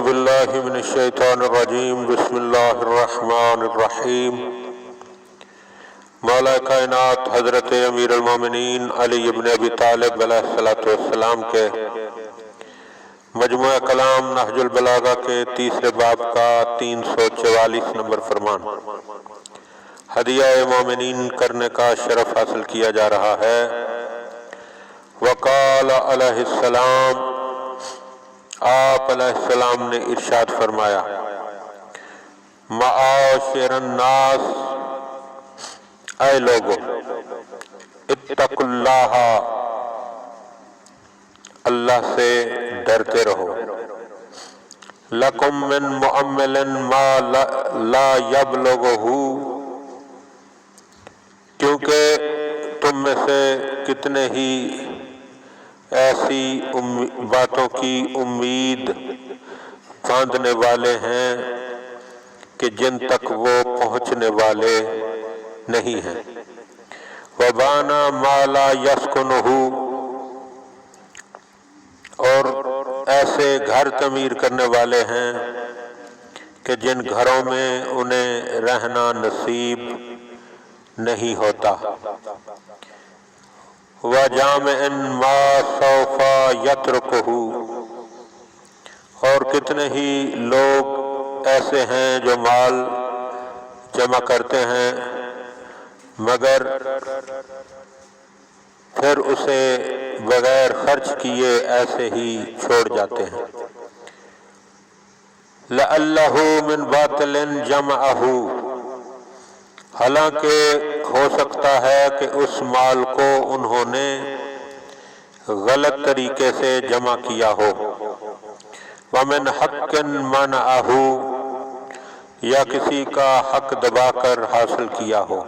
باللہ من الشیطان الرجیم بسم اللہ الرحمن الرحیم۔ مولا کائنات حضرت امیر المومنین علی ابن ابی طالب علیہ السلام کے مجموعہ کلام نہج البلاغہ کے تیسرے باب کا 344 نمبر فرمان ہدیہ مومنین کرنے کا شرف حاصل کیا جا رہا ہے۔ وقال علیہ السلام، آپ علیہ السلام نے ارشاد فرمایا، معاشر الناس، اے لوگو، اتقوا اللہ، اللہ سے ڈرتے رہو، لکم من مؤمل ما لا یبلغہ، کیونکہ تم میں سے کتنے ہی ایسی باتوں کی امید باندھنے والے ہیں کہ جن تک وہ پہنچنے والے نہیں ہیں۔ وَبَانَا مَا لَا يَسْكُنُهُ، اور ایسے گھر تعمیر کرنے والے ہیں کہ جن گھروں میں انہیں رہنا نصیب نہیں ہوتا۔ وَجَامِعٍ مَا سَوْفَ يَتْرُكُهُ، اور کتنے ہی لوگ ایسے ہیں جو مال جمع کرتے ہیں مگر پھر اسے بغیر خرچ کیے ایسے ہی چھوڑ جاتے ہیں۔ لَعَلَّهُ مِنْ بَاطِلٍ جَمَعَهُ، حالانکہ ہو سکتا ہے کہ اس مال کو انہوں نے غلط طریقے سے جمع کیا ہو۔ وَمِنْ حَقٍّ مَنَعَهُ، یا کسی کا حق دبا کر حاصل کیا ہو۔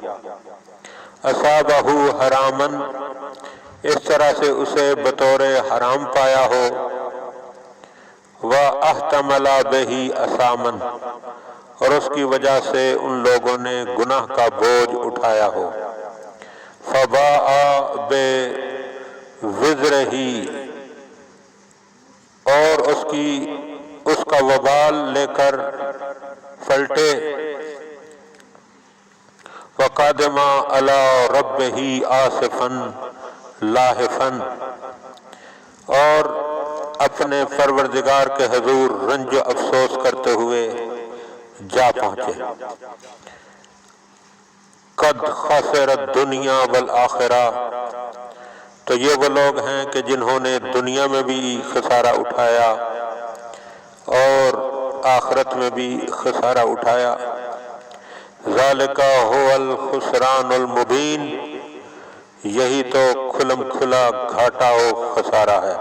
أَصَابَهُ حَرَامًا، اس طرح سے اسے بطور حرام پایا ہو۔ وَأَحْتَمَلَ بِهِ أَثَامًا، اور اس کی وجہ سے ان لوگوں نے گناہ کا بوجھ اٹھایا ہو۔ فَبَاءَ بِوِزْرِهِ، اور اس کا وبال لے کر پلٹے۔ وَقَدِمَ عَلَى رَبِّهِ آسِفًا لَاهِفًا، اور اپنے پروردگار کے حضور رنج و افسوس کرتے ہوئے جا پہنچے۔ قد خسر الدنیا والآخرہ، تو یہ وہ لوگ ہیں کہ جنہوں نے دنیا میں بھی خسارہ اٹھایا اور آخرت میں بھی خسارہ اٹھایا۔ ذالک هو الخسران المبین، یہی تو کھلم کھلا گھاٹا و خسارہ ہے۔